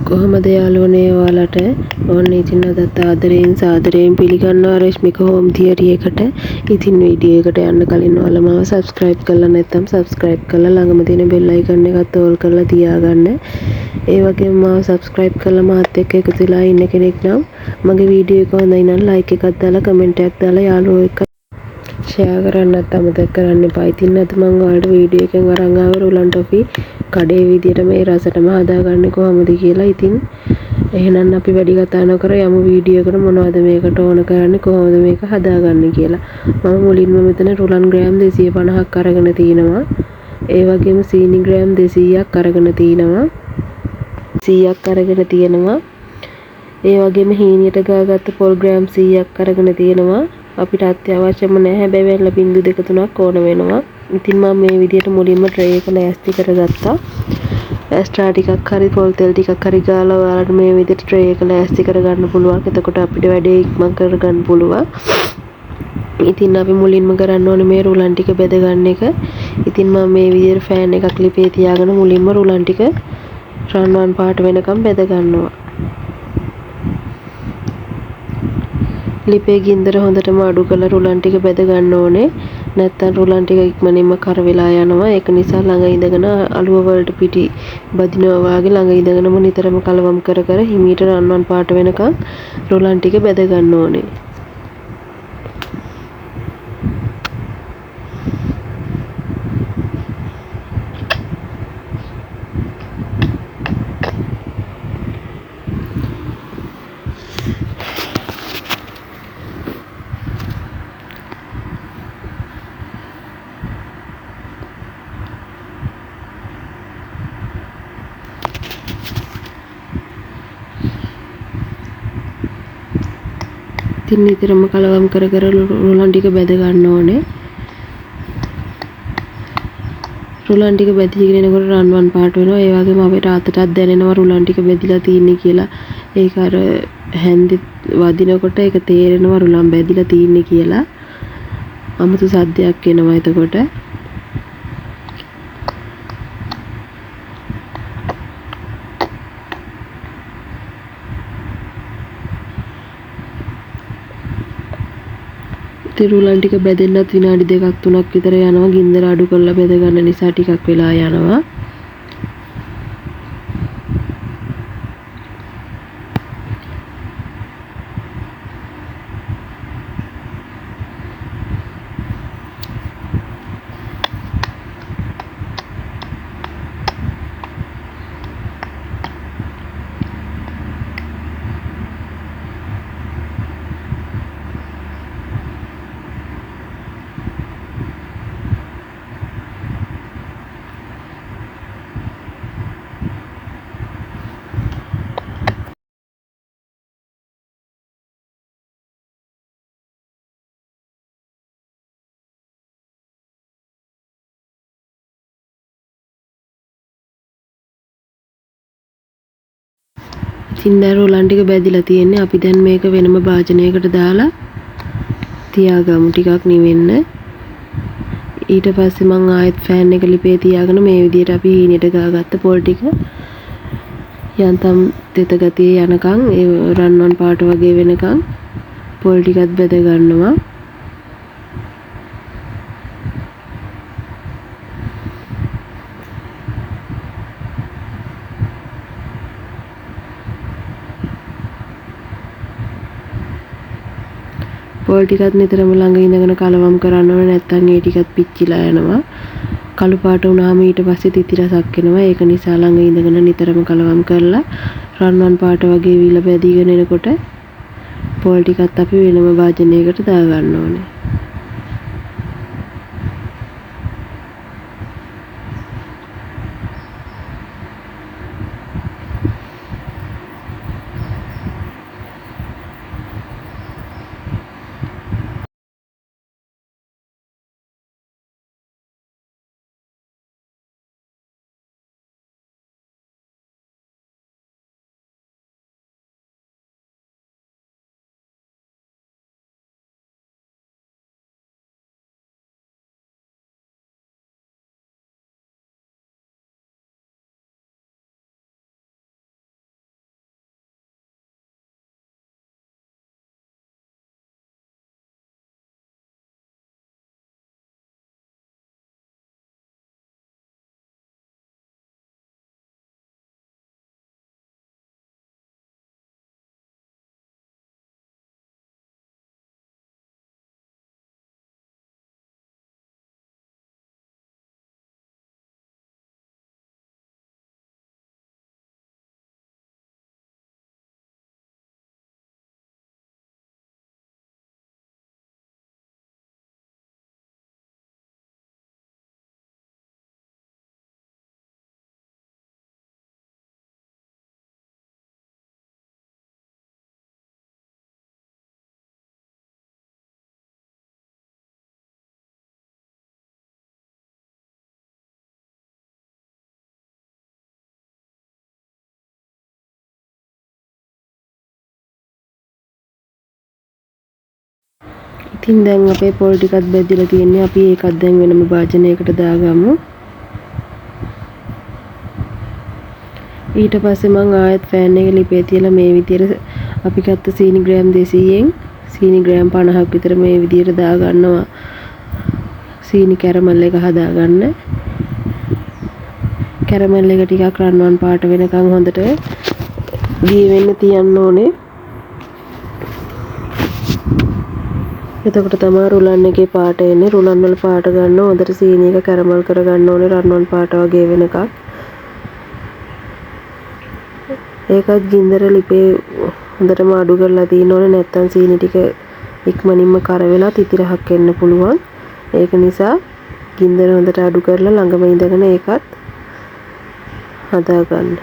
කොහොමද යාළුවනේ ඔයාලට ඕනේ ඉතින් අදත් ආදරයෙන් සාදරයෙන් පිළිගන්නවා රශ්මික හෝම් තියරි එකට. ඉතින් වීඩියෝ එකට යන්න කලින් ඔයාලා මාව subscribe කරලා නැත්නම් subscribe කරලා ළඟම තියෙන bell icon එකත් all කරලා තියාගන්න. ඒ වගේම මාව subscribe කරලා මාත් එක්ක එකතු වෙලා ඉන්න කෙනෙක් නම් මගේ වීඩියෝ එක හොඳයි නම් like එකක් දාලා comment එකක් දාලා යාළුවෝ එක්ක ෂෙයා කරන්නත් අමතක කරන්න එපා. ඉතින් අද මම ඔයාලට වීඩියෝ එකෙන් අරන් ආවේ රුලන් ටොෆි කඩේ විදියට මේ රසටම හදාගන්නේ කොහොමද කියලා. ඉතින් එහෙනම් අපි වැඩි කතා නොකර යමු වීඩියෝ එකට මොනවද මේකට ඕන කරන්නේ කොහොමද මේක හදාගන්නේ කියලා. මම මුලින්ම මෙතන රුලන් ග්‍රෑම් 250ක් අරගෙන තිනවා. ඒ වගේම සීනි ග්‍රෑම් 200ක් අරගෙන තිනවා. 100ක් අරගෙන තියෙනවා. ඒ වගේම හීනියට ගාගත්ත පොල් ග්‍රෑම් 100ක් අරගෙන තියෙනවා. අපිට අත්‍යවශ්‍යම නැහැ හැබැයි වෙරළ බිංදු 2-3ක් ඕන වෙනවා. ඉතින් මම මේ විදිහට මුලින්ම ට්‍රේ එක ලෑස්ති කරගත්තා. එක්ස්ට්‍රා ටිකක් හරි පොල් තෙල් ටිකක් හරි ගාලා ඔයාලට මේ විදිහට ට්‍රේ එක ලෑස්ති කරගන්න පුළුවන්. එතකොට අපිට වැඩේ ඉක්මන් කරගන්න පුළුවන්. ඉතින් අපි මුලින්ම කරන්න ඕනේ මේ රුලන් ටික බෙද ගන්න එක. ඉතින් මම මේ විදිහට ෆෑන් එකක් ලිපේ තියාගෙන මුලින්ම රුලන් ටික රන්වන් පාට වෙනකම් බෙද ගන්නවා. ලිපේ ගින්දර හොඳටම අඩු කරලා රුලන් ටික බෙද ගන්න ඕනේ. නැත්තම් රුලන් ටික ඉක්මනින්ම කර වෙලා යනවා. ඒක නිසා ළඟ ඉඳගෙන අලුව වලට පිටි බදිනවා වගේ ළඟ ඉඳගෙනම නිතරම කලවම් කර කර හිමීට රන්වන් පාට වෙනකම් රුලන් ටික බෙද ගන්න ඕනේ. ඉතින් නිතරම කලවම් කර කර රුලන් ටික බෙද ගන්න ඕනේ. රුලන් ටික බෙදීගෙන එනකොට රන්වන් පාට වෙනවා. ඒ වගේම අපිට අතටත් දැනෙනවා රුලන් ටික බෙදිලා තියෙන්නේ කියලා. ඒක අර හැන්දේ වදිනකොට ඒක තේරෙනවා රුලන් බෙදිලා තියෙන්නේ කියලා. අමුතු සද්දයක් එනවා එතකොට. රුලන් ටික බෙදෙන්නත් විනාඩි 2-3ක් විතර යනවා. ගින්දර අඩු කරලා බෙද ගන්න නිසා ටිකක් වෙලා යනවා. ඉතින් දැන් රුලන් ටික බෙදිලා තියෙන්නේ. අපි දැන් මේක වෙනම භාජනයකට දාලා තියාගමු ටිකක් නිවෙන්න. ඊට පස්සේ මම ආයෙත් ෆෑන් එක ලිපේ තියාගෙන මේ විදිහට අපි හීනෙට ගාගත්ත පොල් ටික යන්තම් තෙත ගතිය යනකම් ඒ රන්වන් පාට වගේ වෙනකම් පොල් ටිකත් බෙද ගන්නවා. පොල් ටිකත් නිතරම ළඟ ඉඳගෙන කලවම් කරන්න ඕනේ. නැත්නම් ඒ ටිකත් පිච්චිලා යනවා. කළු පාට වුණාම ඊට පස්සේ තිති රසක් එනවා. ඒක නිසා ළඟ ඉඳගෙන නිතරම කලවම් කරලා රන්වන් පාට වගේ විල බැදීගෙන එනකොට පොල් ටිකත් අපි වෙනම භාජනයකට දා ගන්න ඕනේ. ඉතින් දැන් අපේ පොල් ටිකත් බෙදලා තියෙන්නේ. අපි ඒකත් දැන් වෙනම භාජනයකට දාගමු. ඊට පස්සේ මම ආයෙත් ෆෑන් එකේ ලිපේ තියලා මේ විදියට අපි ගත්ත සීනි ග්‍රෑම් 200න් සීනි ග්‍රෑම් 50ක් විතර මේ විදියට දාගන්නවා. සීනි කැරමල් එක හදාගන්න. කැරමල් එක ටිකක් රන්වන් පාට වෙනකන් හොඳට දී වෙන්න තියන්න ඕනේ. එතකොට තමයි රුලන් එකේ පාට එන්නේ. රුලන් වල පාට ගන්න හොඳට සීනි එක කැරමල් කරගන්න ඕනේ රන්වන් පාට වගේ වෙනකන්. ඒකත් ගින්දර ලිපේ හොඳටම අඩු කරලා තියෙන්න ඕනේ. නැත්තම් සීනි ටික ඉක්මනින්ම කර වෙලා තිතිරහක් එන්න පුළුවන්. ඒක නිසා ගින්දර හොඳට අඩු කරලා ළඟම ඉඳගෙන ඒකත් හදාගන්න.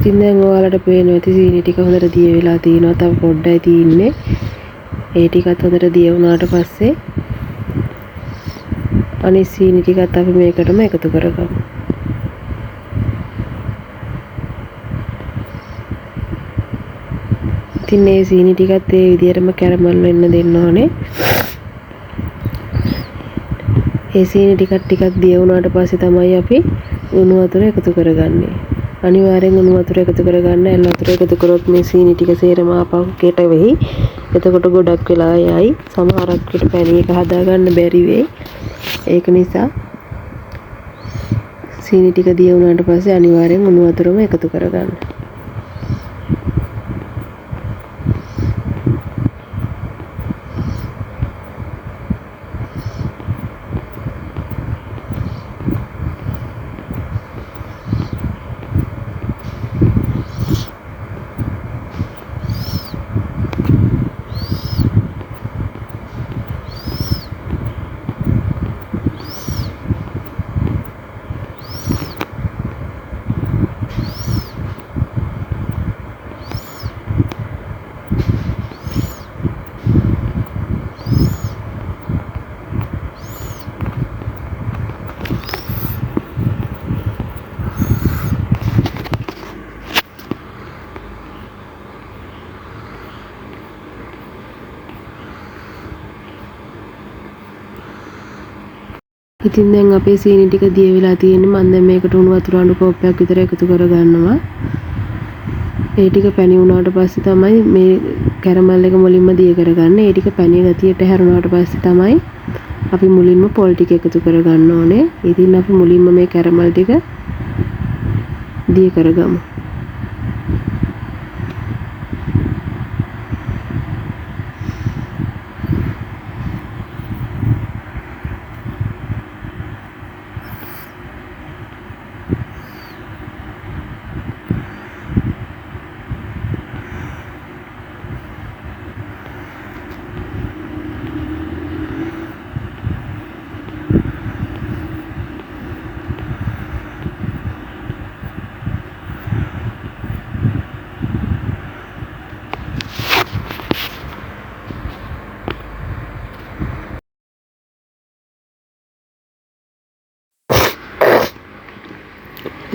ඉතින් දැන් ඔයාලට පේනවා ඇති සීනි ටික හොඳට දිය වෙලා තියෙනවා. තව පොඩ්ඩයි තියෙන්නේ. ඒ ටිකත් හොඳට දිය වුණාට පස්සේ අනිත් සීනි ටිකත් අපි මේකටම එකතු කරගමු. ඉතින් මේ සීනි ටිකත් ඒ විදිහටම කැරමල් වෙන්න දෙන්න ඕනේ. ඒ සීනි ටිකක් දිය වුණාට පස්සේ තමයි අපි උණු වතුර එකතු කරගන්නේ. අනිවාර්යෙන් උණු වතුර එකතු කරගන්න. එළ වතුර එකතු කරොත් මේ සීනි ටික සේරම ආපහු කෙට වෙයි. එතකොට ගොඩක් වෙලා යයි. සමහරක් විට පැණි එක හදාගන්න බැරි වෙයි. ඒක නිසා සීනි ටික දිය වුණාට පස්සේ අනිවාර්යෙන් උණු වතුරම එකතු කරගන්න. ඉතින් දැන් අපේ සීනි ටික දිය වෙලා තියෙන්නේ. මම දැන් මේකට උණු වතුර අඬු කෝප්පයක් විතර එකතු කරගන්නවා. ඒ ටික පැණි වුණාට පස්සේ තමයි මේ කැරමල් එක මුලින්ම දිය කරගන්නේ. ඒ ටික පැණි ගතියට හැරුණාට පස්සේ තමයි අපි මුලින්ම පොල් ටික එකතු කරගන්න ඕනේ. ඉතින් අපි මුලින්ම මේ කැරමල් ටික දිය කරගමු.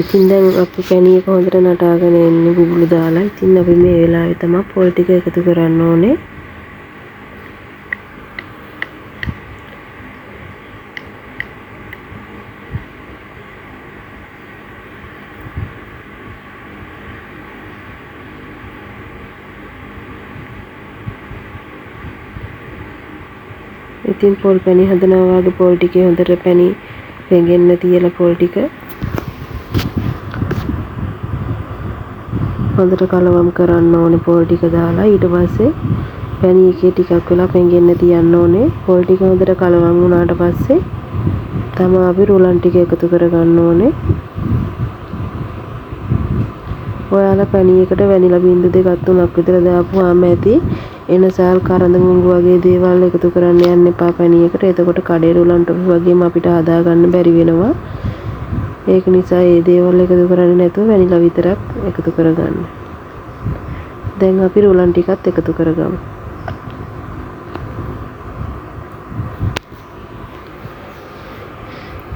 ඉතින් දැන් අපි පැණි එක හොඳට නටාගෙන එන්නේ බුබුලු දාලා. ඉතින් අපි මේ වෙලාවේ තමයි පොල් ටික එකතු කරන්න ඕනේ. ඉතින් පොල් පැණි හදනවා වගේ පොල් ටිකේ හොඳට පැණි පෙඟෙන්න තියලා පොල් ටික හොඳට කලවම් කරන්න ඕනේ පොල් ටික දාලා. ඊට පස්සේ පැණි එකේ ටිකක් වෙලා පෙඟෙන්න තියන්න ඕනේ. පොල් ටික හොඳට කලවම් වුණාට පස්සේ තමයි අපි රුලන් ටික එකතු කරගන්න ඕනේ. ඔයාලා පැණි එකට වැනිලා බින්දු 2-3ක් විතර දාපුවාම ඇති එනසාල් කරඳ මුංගු වගේ දේවල් එකතු කරන්න යන්න එපා පැණියකට. එතකොට කඩේ රුලන්ට වගේම අපිට හදා ගන්න බැරි වෙනවා. ඒක නිසා මේ දේවල් එකතු කරන්නේ නැතුව වැනිලා විතරක් එකතු කරගන්න. දැන් අපි රුලන් ටිකත් එකතු කරගමු.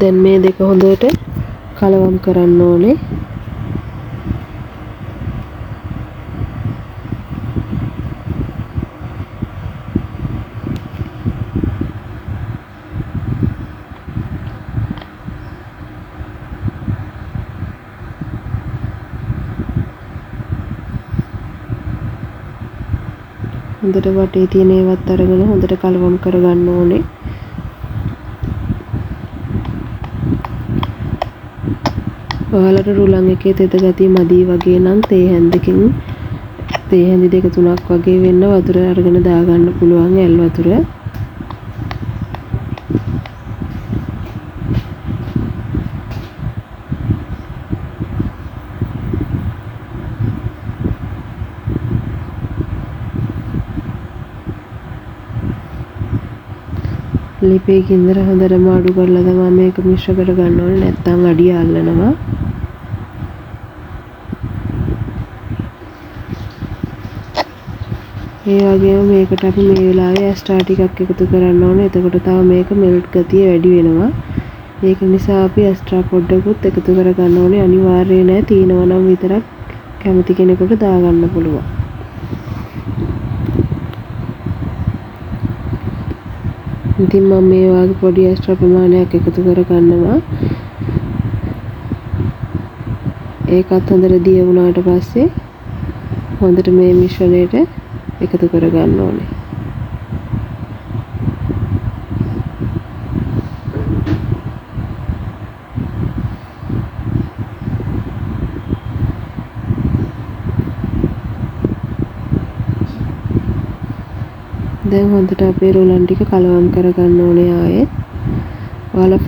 දැන් මේ දෙක හොඳට කලවම් කරන්න ඕනේ. හොඳට වටේ තියෙන ඒවත් අරගෙන හොඳට කලවම් කරගන්න ඕනේ. ඔයාලට රුලන් එකේ තෙත ගතිය මදි වගේ නම් තේ හැඳි දෙක තුනක් වගේ වෙන්න වතුර අරගෙන දාගන්න පුළුවන් ඇල් වතුර. ලිපේ ගින්දර හොඳටම අඩු කරලා තමයි මේක මිශ්‍ර කරගන්න ඕනේ. නැත්නම් අඩිය අල්ලනවා. ඒ වගේම මේකට අපි මේ වෙලාවේ ඇස්ට්‍රා ටිකක් එකතු කරන්න ඕනේ. එතකොට තව මේක මෙල්ට් ගතිය වැඩි වෙනවා. ඒක නිසා අපි ඇස්ට්‍රා පොඩ්ඩකුත් එකතු කරගන්න ඕනේ. අනිවාර්ය නෑ, තියෙනවා නම් විතරක් කැමති කෙනෙකුට දාගන්න පුළුවන්. ඉතින් මම මේ වගේ පොඩි ඇස්ට්‍රා ප්‍රමාණයක් එකතු කරගන්නවා. ඒකත් හොඳට දිය වුණාට පස්සේ හොඳට මේ මිශ්‍රණයට එකතු කරගන්න ඕනේ. දැන් හොඳට අපේ රුලන් ටික කලවම් කරගන්න ඕනේ ආයෙත්. ඔයාලා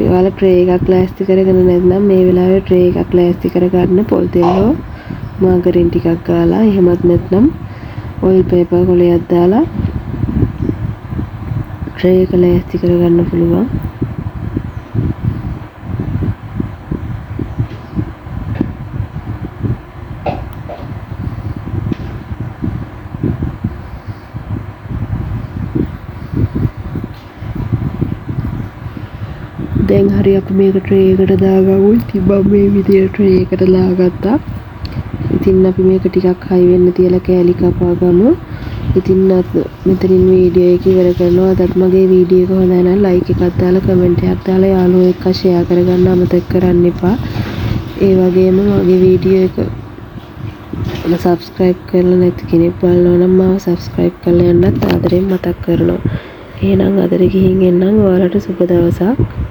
ඔයාලා ට්‍රේ එකක් ලෑස්ති කරගෙන නැත්නම් මේ වෙලාවේ ට්‍රේ එකක් ලෑස්ති කරගන්න පොල් තෙල් හෝ මාගරින් ටිකක් ගාලා, එහෙමත් නැත්නම් ඔයිල් පේපර් කොලයක් දාලා ට්‍රේ එක ලෑස්ති කරගන්න පුළුවන්. දැන් හරි අපි මේක ට්‍රේ එකට දාගමු. ඉතින් මම මේ විදිහට ට්‍රේ එකට දාගත්තා. ඉතින් අපි මේක ටිකක් හයි වෙන්න තියලා කෑලි කපා ගමු. ඉතින් මෙතනින් වීඩියෝ එක ඉවර කරනවා. අදත් මගේ වීඩියෝ එක හොඳයි නම් ලයික් එකක් දාලා කමෙන්ට් එකක් දාලා යාළුවෝ එක්ක ෂෙයා කරගන්න අමතක කරන්න එපා. ඒ වගේම මගේ වීඩියෝ එක සබ්ස්ක්‍රයිබ් කරලා නැති කෙනෙක් බලනවා නම් මාව සබ්ස්ක්‍රයිබ් කරලා යන්නත් ආදරෙන් මතක් කරනවා. එහෙනම් අදට ගිහින් එන්නම්. ඔයාලට සුබ දවසක්.